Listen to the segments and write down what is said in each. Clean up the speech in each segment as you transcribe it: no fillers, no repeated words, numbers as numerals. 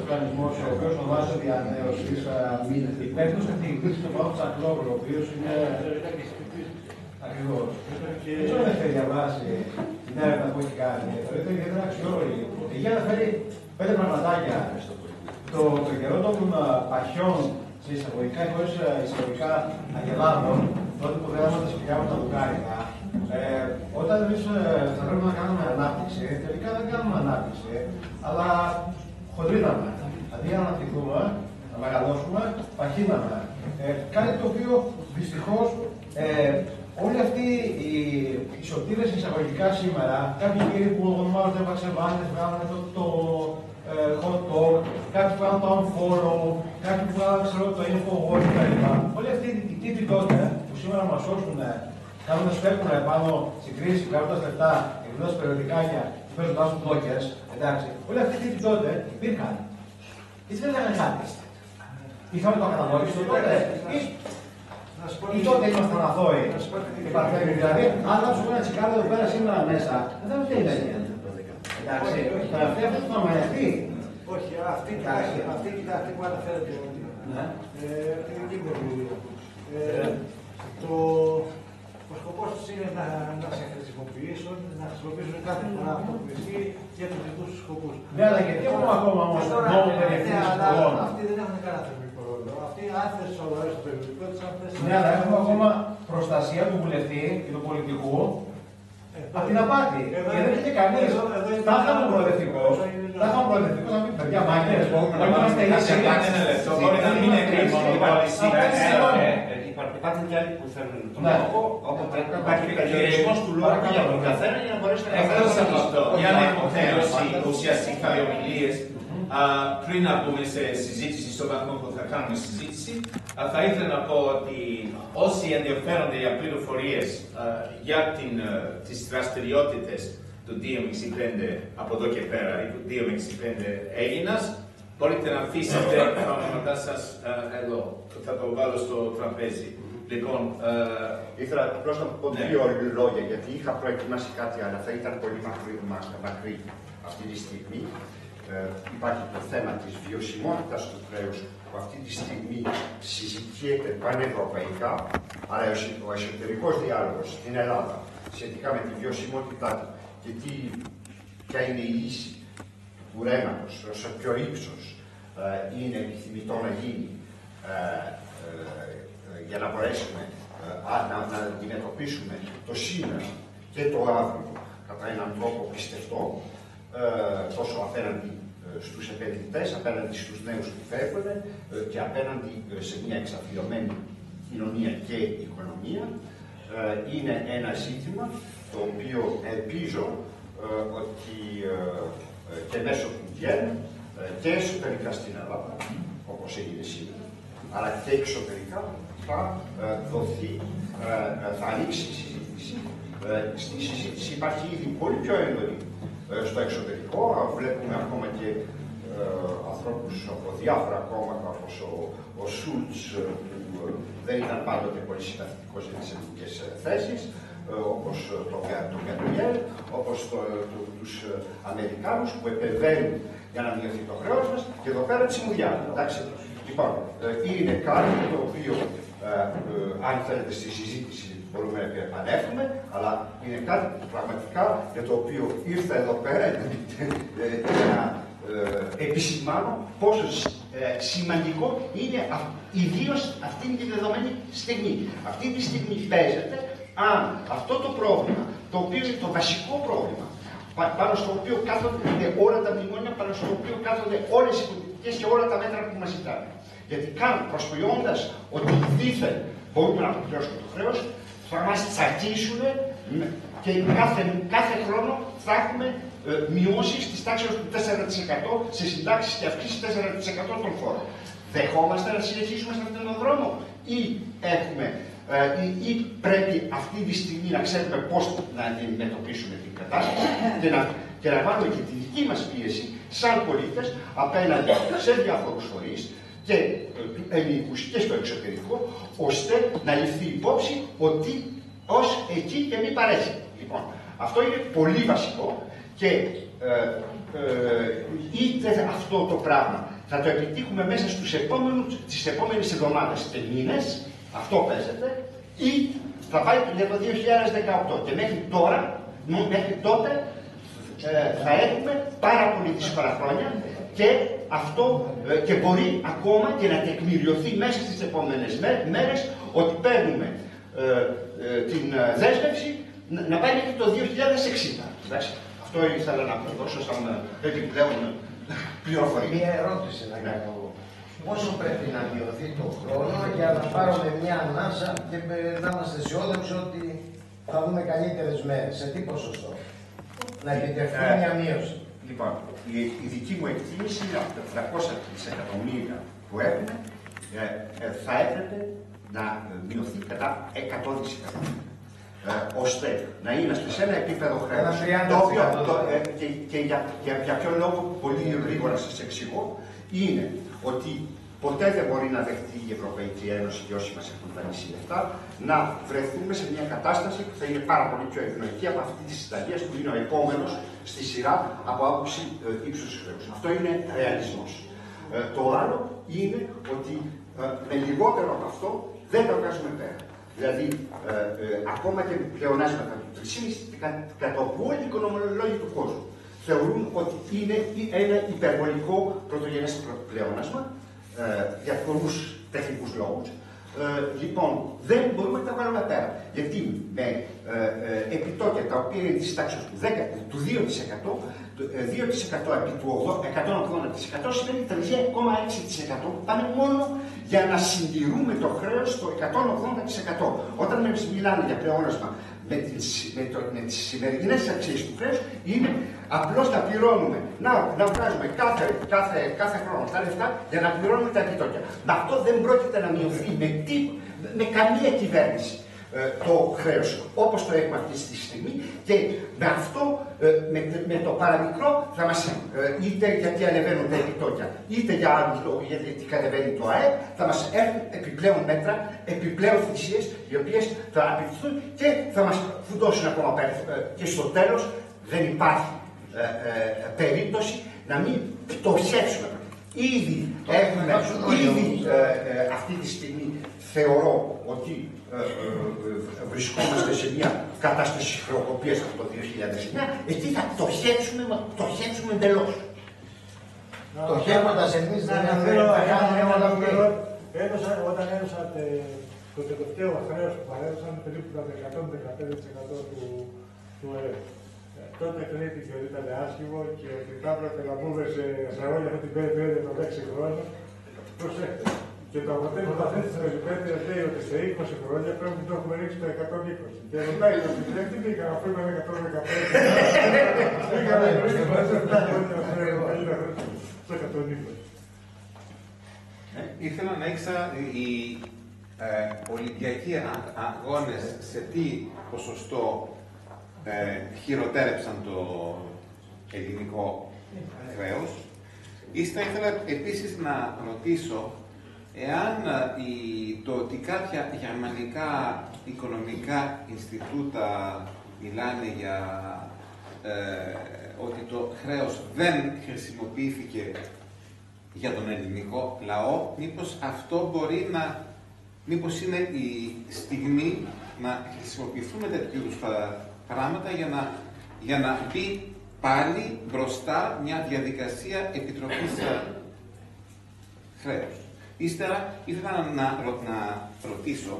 οργανισμός, ο οποίος ονομάζεται Διανέωσης, υπεύθυνος καθηγητής του Παύλου Τσακλόγλου, ο οποίος είναι. Ακριβώς. Δεν ξέρω αν έχετε διαβάσει την έρευνα που έχει κάνει. Θεωρείται ιδιαίτερα αξιόλογη. Έχει αναφέρει 5 πραγματάκια. Το καιρό των παχιών σε εισαγωγικά ή χωρίς εισαγωγικά αγελάδων, τότε που γράφαμε τα σπιτιά με τα λουκάρικα, όταν εμείς θα πρέπει να κάνουμε ανάπτυξη, τελικά δεν κάνουμε ανάπτυξη, αλλά χοντρίναμε. Αντί για να αναπτυχθούμε, να μεγαλώσουμε, παχύναμε. Κάτι το οποίο δυστυχώς όλοι αυτοί οι σωτήρες εισαγωγικά σήμερα, κάποιοι κύριοι που ονομάζονται βαξεβάνες, βγάλανε το hot dog, κάποιοι που βγάλανε το unfollow, κάποιοι που βγάλανε το infowar κτλ. Όλοι αυτοί οι τύποι τότε που σήμερα μας σώσουν, κάνοντας φεύγουν πάνω στην κρίση, κάνοντας λεφτά, εκδίδοντας περιοδικάκια, παίζοντας μπλόκες, εντάξει, όλοι αυτοί οι τύποι τότε υπήρχαν. Γιατί δεν λέγανε κάτι. Είχαμε το ακατανόητο τότε. Ή τότε ήμασταν αθώοι και παρθένοι. Δηλαδή, αν άψουμε ένα τσιγάρο εδώ πέρα σήμερα μέσα, δεν θα φταίει η εντάξει, αυτή αυτό θα μαγευτεί. Όχι, αυτή που αναφέρατε όλοι, τη δική μου εμπειρία. Ο σκοπός τους είναι να σε χρησιμοποιήσουν, να χρησιμοποιήσουν κάθε φορά αυτό που ισχύει για τους δικούς τους σκοπούς. Ναι, αλλά γιατί έχουμε ακόμα όμως νόμο περί ευθύνης του χρόνου. Αυτοί δεν έχουν κανένα θεσμικό ρόλο. Αυτοί αν θες σοβαρές στο περιοδικό τους, αν θες. Ναι, αλλά έχουμε ακόμα προστασία του βουλευτή και του πολιτικού από την απάτη. Και δεν είχε κανείς. Τα είχαμε προοδευτικός. Τα είχαμε προοδευτικός να πει παιδιά μάγκες. Όχι είμαστε ίσοι. Μπορεί να μην είναι μόνο η πώληση. Υπάρχουν και άλλοι που θέλουν τον λόγο, οπότε υπάρχει περιορισμός του λόγου για τον καθένα για να μπορέσει να εκφράσει αυτό. Για να υποθέωση ουσιαστικά οι ομιλίες, πριν να μπούμε σε συζήτηση στον βαθμό που θα κάνουμε συζήτηση, θα ήθελα να πω ότι όσοι ενδιαφέρονται για πληροφορίες για τις δραστηριότητες του DMX5 από εδώ και πέρα ή του DMX5 Έλληνας, μπορείτε να αφήσετε τα ονόματά σας εδώ. Θα το βάλω στο τραπέζι. Λοιπόν, ήθελα απλώς να πω δύο λόγια, γιατί είχα προετοιμάσει κάτι, αλλά θα ήταν πολύ μακρύ αυτή τη στιγμή. Υπάρχει το θέμα της βιωσιμότητας του χρέους, που αυτή τη στιγμή συζητιέται πανευρωπαϊκά, αλλά ο εσωτερικός διάλογος στην Ελλάδα σχετικά με τη βιωσιμότητά του και ποια είναι η λύση του ρέματος, σε ποιο ύψος είναι επιθυμητό να γίνει για να μπορέσουμε να αντιμετωπίσουμε το σήμερα και το αύριο κατά έναν τρόπο πιστευτό, τόσο απέναντι στους επενδυτές, απέναντι στους νέους που φεύγουν και απέναντι σε μια εξαφιωμένη κοινωνία και οικονομία, είναι ένα ζήτημα το οποίο ελπίζω ότι και μέσω του βγαίνουν και εσωτερικά στην Ελλάδα, όπως έγινε σήμερα, αλλά και εξωτερικά θα δοθεί, θα ανοίξει η συζήτηση. Στη συζήτηση υπάρχει ήδη πολύ πιο έντονη στο εξωτερικό. Βλέπουμε ακόμα και ανθρώπους από διάφορα κόμματα, όπως ο Σούλτς, που δεν ήταν πάντοτε πολύ συμπαθητικός για τις ελληνικές θέσεις, όπως τον Γκαμπριέλ, όπως τους Αμερικάνους που επεμβαίνουν για να μειωθεί το χρέος μας, και εδώ πέρα τσιμουδιά. Εντάξει. Λοιπόν, είναι κάτι το οποίο, αν θέλετε, στη συζήτηση μπορούμε να επανέλθουμε, αλλά είναι κάτι πραγματικά για το οποίο ήρθα εδώ πέρα να επισημάνω πόσο σημαντικό είναι ιδίως αυτή τη δεδομένη στιγμή. Αυτή τη στιγμή παίζεται αν αυτό το πρόβλημα, το οποίο είναι το βασικό πρόβλημα, πάνω στο οποίο κάθονται όλα τα μνημόνια, πάνω στο οποίο κάθονται όλες οι πολιτικές και όλα τα μέτρα που μας ζητάνε. Γιατί προσποιώντας ότι δήθεν μπορούμε να αποπληρώσουμε το χρέος, θα μας τσακίσουν και κάθε χρόνο θα έχουμε μειώσεις της τάξης του 4% σε συντάξεις και αυξήσεις 4% των φόρων. Δεχόμαστε να συνεχίσουμε σε αυτόν τον δρόμο ή πρέπει αυτή τη στιγμή να ξέρουμε πώς να αντιμετωπίσουμε την κατάσταση και να βάλουμε και τη δική μας πίεση σαν πολίτες απέναντι σε διάφορους φορείς και ελληνικούς και στο εξωτερικό, ώστε να ληφθεί υπόψη ότι ως εκεί και μη παρέχει. Λοιπόν, αυτό είναι πολύ βασικό και είτε αυτό το πράγμα Θα το επιτύχουμε μέσα στις επόμενες εβδομάδες και μήνες, αυτό παίζεται, ή θα πάει για το 2018. Και μέχρι τότε θα έχουμε πάρα πολύ δύσκολα χρόνια και αυτό και μπορεί ακόμα και να τεκμηριωθεί μέσα στις επόμενες μέρες ότι παίρνουμε την δέσμευση να πάει μέχρι το 2060. Εντάξει, αυτό ήθελα να δώσω σαν επιπλέον πληροφορία. Μία ερώτηση να κάνω. Πόσο πρέπει να μειωθεί το χρόνο για να πάρουμε μια ανάσα και να είμαστε αισιόδοξοι ότι θα δούμε καλύτερες μέρες? Σε τι ποσοστό να επιτευχθεί μια μείωση? Λοιπόν, η δική μου εκτίμηση είναι από τα 300 δισεκατομμύρια που έχουμε θα έπρεπε να μειωθεί κατά 100 δισεκατομμύρια. Ώστε να είμαστε σε ένα επίπεδο χρέους. Και για ποιο λόγο, πολύ γρήγορα σας εξηγώ, είναι ότι ποτέ δεν μπορεί να δεχτεί η Ευρωπαϊκή Ένωση και όσοι μας έχουν δανείσει λεφτά να βρεθούμε σε μια κατάσταση που θα είναι πάρα πολύ πιο ευνοϊκή από αυτή της Ιταλίας που είναι ο επόμενος στη σειρά από άποψη ύψους χρέους. Αυτό είναι ρεαλισμός. Το άλλο είναι ότι με λιγότερο από αυτό δεν τα βγάζουμε πέρα. Δηλαδή, ακόμα και πλεονάσματα του 3,5% που όλοι οι οικονομολόγοι του κόσμου θεωρούν ότι είναι ένα υπερβολικό πρωτογενές πλεόνασμα για πολλούς τεχνικούς λόγους. Λοιπόν, δεν μπορούμε να τα βγάλουμε πέρα. Γιατί με επιτόκια τα οποία είναι της τάξης του 2%, 2% επί του 180% σημαίνει 3,6% που πάνε μόνο για να συντηρούμε το χρέος στο 180%. Όταν μιλάμε για πλεόνασμα με τις σημερινές αξίες του χρέους, είναι απλώς να πληρώνουμε, να βγάζουμε κάθε χρόνο τα λεφτά για να πληρώνουμε τα επιτόκια. Με αυτό δεν πρόκειται να μειωθεί με καμία κυβέρνηση το χρέος όπως το έχουμε αυτή τη στιγμή και με αυτό, με το παραμικρό θα μας, είτε γιατί ανεβαίνουν τα επιτόκια είτε για άλλους λόγους γιατί κατεβαίνει το ΑΕΠ, θα μας έρθουν επιπλέον μέτρα, επιπλέον θυσίες οι οποίες θα απαιτηθούν και θα μας φουντώσουν ακόμα πέρα. Και στο τέλος δεν υπάρχει περίπτωση να μην πτωχεύσουμε. Ήδη έχουμε, αυτή τη στιγμή θεωρώ ότι βρισκόμαστε σε μια κατάσταση χρεοκοπίας από το 2009, εκεί θα πτωχεύσουμε εντελώς. Πτωχεύοντας εμείς δεν κάνουμε όλα αυτά. Όταν έδωσαν το τελευταίο χρέος που παρέδωσαν περίπου το 115% του ΕΕ. Τότε κρίθηκε ότι ήταν άσχημο και ότι θα έπρεπε να μπούμε σε όλη αυτή την περιπέτεια των 6 χρόνων. Προσέξτε. Και το αποτέλεσμα αυτή τη περιπέτεια λέει ότι σε 20 χρόνια πρέπει να το έχουμε ρίξει το 120. Και ρωτάει το τι πήγα να πούμε 115. Πήγαμε να ρίξουμε σε 7 χρόνια στο 120. Ήθελα να ήξα οι Ολυμπιακοί αγώνες σε τι ποσοστό χειροτέρεψαν το ελληνικό χρέος. Ύστερα ήθελα επίσης να ρωτήσω εάν το ότι κάποια γερμανικά οικονομικά Ινστιτούτα μιλάνε για ότι το χρέος δεν χρησιμοποιήθηκε για τον ελληνικό λαό, μήπως αυτό μπορεί να, μήπως είναι η στιγμή να χρησιμοποιηθούν τέτοιου πράγματα για να μπει πάλι μπροστά μια διαδικασία επιτροπής χρέους. Ύστερα ήθελα να ρωτήσω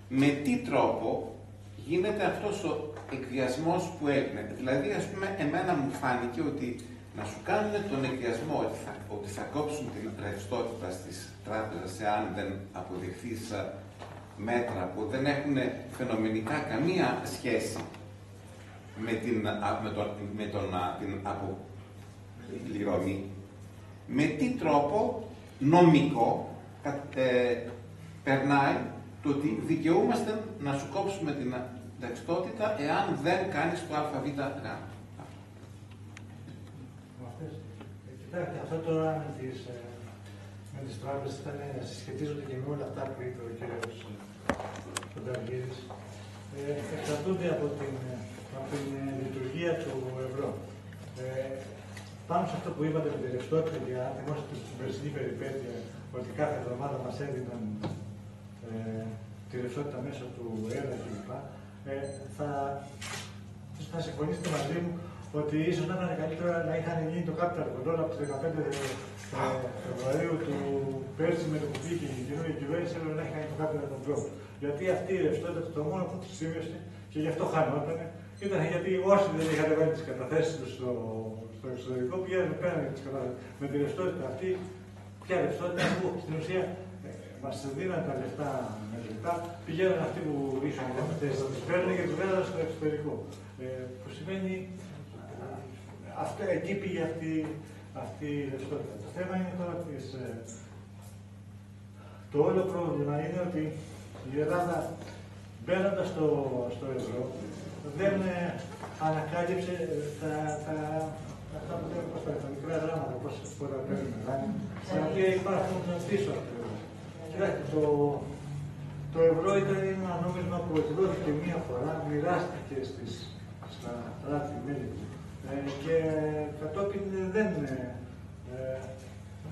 με τι τρόπο γίνεται αυτός ο εκβιασμός που έγινε. Δηλαδή, ας πούμε, εμένα μου φάνηκε ότι να σου κάνουν τον εκβιασμό ότι θα κόψουν την ρευστότητα στις τράπεζες εάν δεν αποδειχθείς μέτρα που δεν έχουν φαινομενικά καμία σχέση με την αποπληρωμή. Με τι τρόπο νομικό περνάει το ότι δικαιούμαστε να σου κόψουμε την ρευστότητα εάν δεν κάνεις το ΑΒΓ. Κοιτάξτε, αυτό τώρα με τις τράπεζες συσχετίζονται και με όλα αυτά που είπε ο κ. Κονταργίδης. Εξαρτούνται από την λειτουργία του ευρώ. πάνω σε αυτό που είπατε με τη ρευστότητα, για αν θυμόσαστε στην περσινή περιπέτεια, ότι κάθε εβδομάδα μας έδιναν τη ρευστότητα μέσω του ΕΡΑ κλπ. Θα συμφωνήσετε μαζί μου ότι ίσως να ήταν καλύτερο να είχαν γίνει το capital control από τις 15 Φεβρουαρίου του πέρσι με το που βγήκε η καινούργια κυβέρνηση, έπρεπε να έχει κάνει το capital control. Γιατί αυτή η ρευστότητα το μόνο που τη σημείωσε και γι' αυτό χανόταν ήταν γιατί όσοι δεν είχαν βάλει τις καταθέσεις τους στο εξωτερικό πηγαίνουν πέραν τις καταθέσεις. Με τη ρευστότητα αυτή, ποια ρευστότητα που στην ουσία μας δίναν τα λεφτά μετρητά, πηγαίνουν αυτοί που ήσουν οι θέσεις, τις παίρνουν και τις βγάζουν στο εξωτερικό. Που σημαίνει εκεί πήγε αυτή η ρευστότητα. Το θέμα είναι τώρα το όλο πρόβλημα είναι ότι η Ελλάδα μπαίνοντας στο ευρώ δεν ανακάλυψε αυτά που λέμε τα μικρά γράμματα, όπως τα παίρνουμε, τα οποία υπάρχουν πίσω από το ευρώ. Κοιτάξτε, το ευρώ ήταν ένα νόμισμα που εκδόθηκε μία φορά, μοιράστηκε στα κράτη-μέλη του και κατόπιν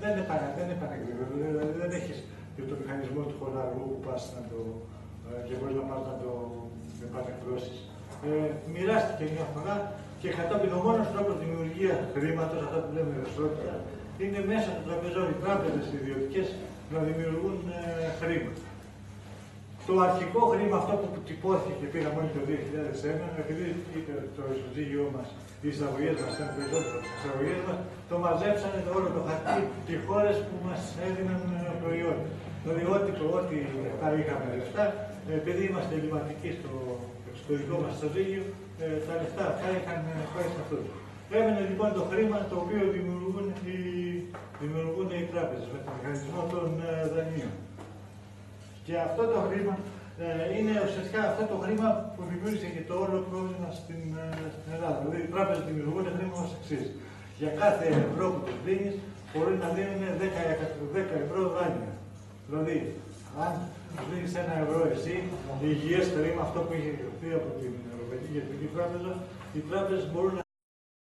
δεν επανεκδίδεται, δηλαδή δεν έχεις το μηχανισμό του χολαργού που πας και μπορείς να πας να το επανεκδώσεις. Μοιράστηκε μια φορά και κατόπιν ο μόνος τρόπος δημιουργίας χρήματος, αυτό που λέμε ρευστότητα, είναι μέσα των τραπεζών, οι τράπεζες ιδιωτικές να δημιουργούν χρήμα. Το αρχικό χρήμα, αυτό που τυπώθηκε και πήγαμε όλοι το 2001, επειδή είπε το ισοζύγιό μας, οι εισαγωγές μας ήταν περισσότερο από τις εισαγωγές μας, το μαζέψανε όλο το χαρτί και οι χώρες που μας έδιναν προϊόντα. Δηλαδή, ό,τι λεφτά είχαμε λεφτά, επειδή είμαστε ελληματικοί στο δικό μας ισοζύγιο, τα λεφτά αυτά είχαν πάει σε αυτούς. Έμενε λοιπόν το χρήμα το οποίο δημιουργούν οι τράπεζες με τον μηχανισμό των δανείων. Και αυτό το χρήμα είναι ουσιαστικά αυτό το χρήμα που δημιούργησε και το όλο πρόβλημα στην Ελλάδα. Δηλαδή, οι τράπεζες δημιουργούν χρήμα ως εξής. Για κάθε ευρώ που τους δίνεις, μπορεί να δίνουν 10 ευρώ δάνεια. Δηλαδή, αν τους δίνεις 1 ευρώ εσύ, υγιές χρήμα, αυτό που είχε γραφτεί από την Ευρωπαϊκή Κεντρική Τράπεζα, οι τράπεζες μπορούν να